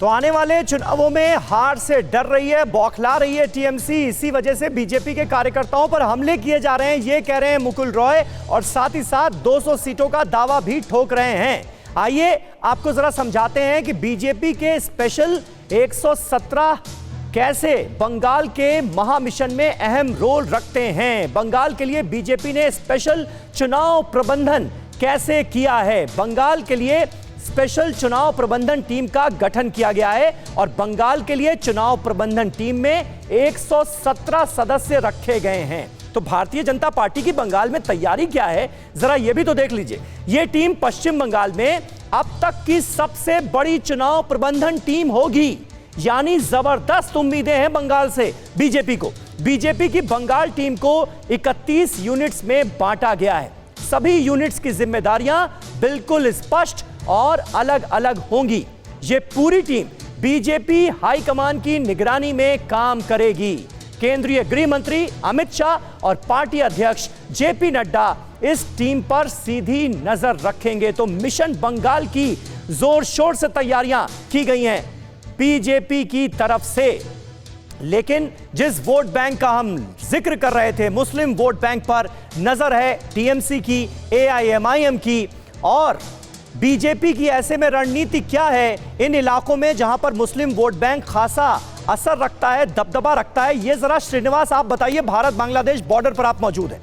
तो आने वाले चुनावों में हार से डर रही है, बौखला रही है टीएमसी। इसी वजह से बीजेपी के कार्यकर्ताओं पर हमले किए जा रहे हैं, ये कह रहे हैं मुकुल रॉय, और साथ ही साथ 200 सीटों का दावा भी ठोक रहे हैं। आइए आपको जरा समझाते हैं कि बीजेपी के स्पेशल 117 कैसे बंगाल के महामिशन में अहम रोल रखते हैं। बंगाल के लिए बीजेपी ने स्पेशल चुनाव प्रबंधन कैसे किया है। बंगाल के लिए स्पेशल चुनाव प्रबंधन टीम का गठन किया गया है और बंगाल के लिए चुनाव प्रबंधन टीम में 117 सदस्य रखे गए हैं। तो भारतीय जनता पार्टी की बंगाल में तैयारी क्या है, जरा यह भी तो देख लीजिए। यह टीम पश्चिम बंगाल में अब तक की सबसे बड़ी चुनाव प्रबंधन टीम होगी, यानी जबरदस्त उम्मीदें हैं बंगाल से बीजेपी को। बीजेपी की बंगाल टीम को 31 यूनिट्स में बांटा गया है। सभी यूनिट्स की जिम्मेदारियां बिल्कुल स्पष्ट और अलग अलग होंगी। यह पूरी टीम बीजेपी हाईकमान की निगरानी में काम करेगी। केंद्रीय गृह मंत्री अमित शाह और पार्टी अध्यक्ष जेपी नड्डा इस टीम पर सीधी नजर रखेंगे। तो मिशन बंगाल की जोर शोर से तैयारियां की गई हैं बीजेपी की तरफ से। लेकिन जिस वोट बैंक का हम जिक्र कर रहे थे, मुस्लिम वोट बैंक पर नजर है टीएमसी की, एआईएमआईएम की और बीजेपी की। ऐसे में रणनीति क्या है इन इलाकों में जहां पर मुस्लिम वोट बैंक खासा असर रखता है, दबदबा रखता है, यह जरा श्रीनिवास आप बताइए। भारत बांग्लादेश बॉर्डर पर आप मौजूद हैं।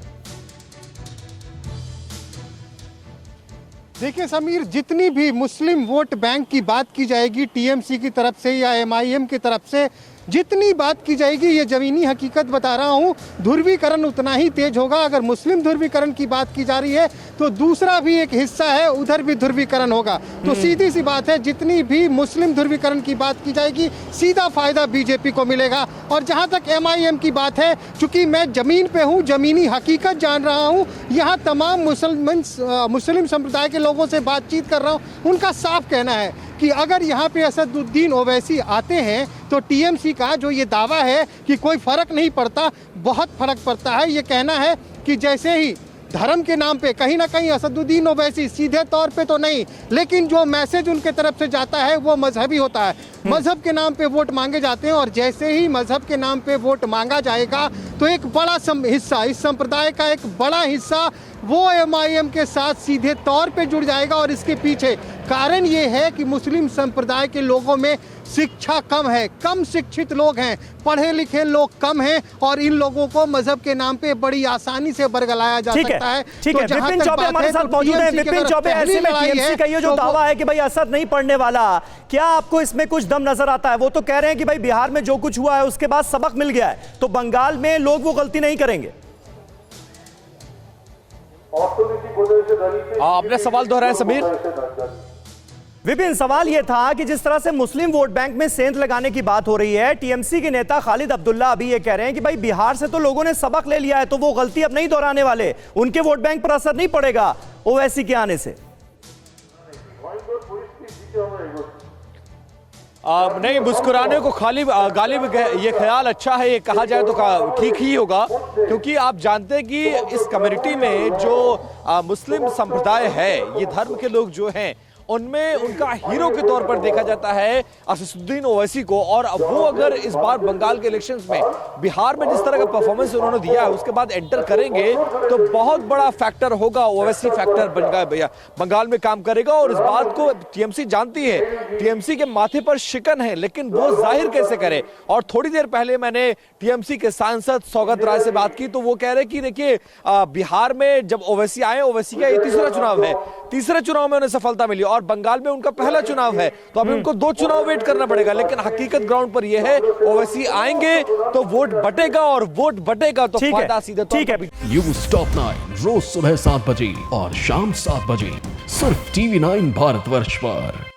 देखिए समीर, जितनी भी मुस्लिम वोट बैंक की बात की जाएगी टीएमसी की तरफ से या एमआईएम की तरफ से, जितनी बात की जाएगी, ये जमीनी हकीकत बता रहा हूँ, ध्रुवीकरण उतना ही तेज होगा। अगर मुस्लिम ध्रुवीकरण की बात की जा रही है तो दूसरा भी एक हिस्सा है, उधर भी ध्रुवीकरण होगा। तो सीधी सी बात है, जितनी भी मुस्लिम ध्रुवीकरण की बात की जाएगी सीधा फायदा बीजेपी को मिलेगा। और जहाँ तक एमआईएम की बात है, चूंकि मैं जमीन पे हूँ, जमीनी हकीकत जान रहा हूँ, यहाँ तमाम मुस्लिम संप्रदाय के लोगों से बातचीत कर रहा हूँ, उनका साफ कहना है कि अगर यहाँ पे असदुद्दीन ओवैसी आते हैं तो टीएमसी का जो ये दावा है कि कोई फर्क नहीं पड़ता, बहुत फर्क पड़ता है। ये कहना है कि जैसे ही धर्म के नाम पे कहीं ना कहीं असदुद्दीन ओवैसी, सीधे तौर पे तो नहीं, लेकिन जो मैसेज उनके तरफ से जाता है वो मजहबी होता है। मजहब के नाम पे वोट मांगे जाते हैं और जैसे ही मजहब के नाम पे वोट मांगा जाएगा तो एक बड़ा हिस्सा, इस संप्रदाय का एक बड़ा हिस्सा वो एमआईएम के साथ सीधे तौर पे जुड़ जाएगा। और इसके पीछे कारण ये है कि मुस्लिम संप्रदाय के लोगों में शिक्षा कम है, कम शिक्षित लोग हैं, पढ़े लिखे लोग कम हैं और इन लोगों को मजहब के नाम पे बड़ी आसानी से बरगलाया जा सकता है। ठीक है, विपिन चौबे हमारे साथ मौजूद हैं। विपिन चौबे, ऐसे में टीएमसी का ये जो दावा है कि भाई असर नहीं पड़ने वाला, क्या आपको इसमें कुछ दम नजर आता है? वो तो कह रहे हैं कि भाई बिहार में जो कुछ हुआ है उसके बाद सबक मिल गया है, तो बंगाल में लोग वो गलती नहीं करेंगे। आपने सवाल दोहराया समीर। विपिन, सवाल यह था कि जिस तरह से मुस्लिम वोट बैंक में सेंध लगाने की बात हो रही है, टीएमसी के नेता खालिद अब्दुल्ला अभी ये कह रहे हैं कि भाई बिहार से तो लोगों ने सबक ले लिया है, तो वो गलती अब नहीं दोहराने वाले, उनके वोट बैंक पर असर नहीं पड़ेगा ओवैसी के आने से। नहीं, मुस्कुराने को गालिब ये ख्याल अच्छा है, ये कहा जाए तो ठीक ही होगा, क्योंकि आप जानते हैं कि इस कम्युनिटी में जो मुस्लिम संप्रदाय है, ये धर्म के लोग जो हैं, उनमें उनका हीरो के तौर पर देखा जाता है असदुद्दीन ओवैसी को। और वो अगर इस बार बंगाल के इलेक्शंस में बिहार में जिस तरह का परफॉर्मेंस उन्होंने दिया है उसके बाद एंटर करेंगे तो बहुत बड़ा फैक्टर होगा, ओवैसी फैक्टर बंगाल में काम करेगा। और इस बात को टीएमसी जानती है, टीएमसी के माथे पर शिकन है, लेकिन वो जाहिर कैसे करे। और थोड़ी देर पहले मैंने टीएमसी के सांसद सौगत राय से बात की तो वो कह रहे कि देखिए, बिहार में जब ओवैसी आए, ओवैसी का ये तीसरा चुनाव है, तीसरे चुनाव में उन्हें सफलता मिली और बंगाल में उनका पहला चुनाव है, तो अभी उनको 2 चुनाव वेट करना पड़ेगा। लेकिन हकीकत ग्राउंड पर यह है, ओवैसी आएंगे तो वोट बटेगा और वोट बटेगा तो फायदा सीधे तौर पर। न्यूज़ टॉप 9 रोज सुबह 7 बजे और शाम 7 बजे सिर्फ TV9 भारतवर्ष पर।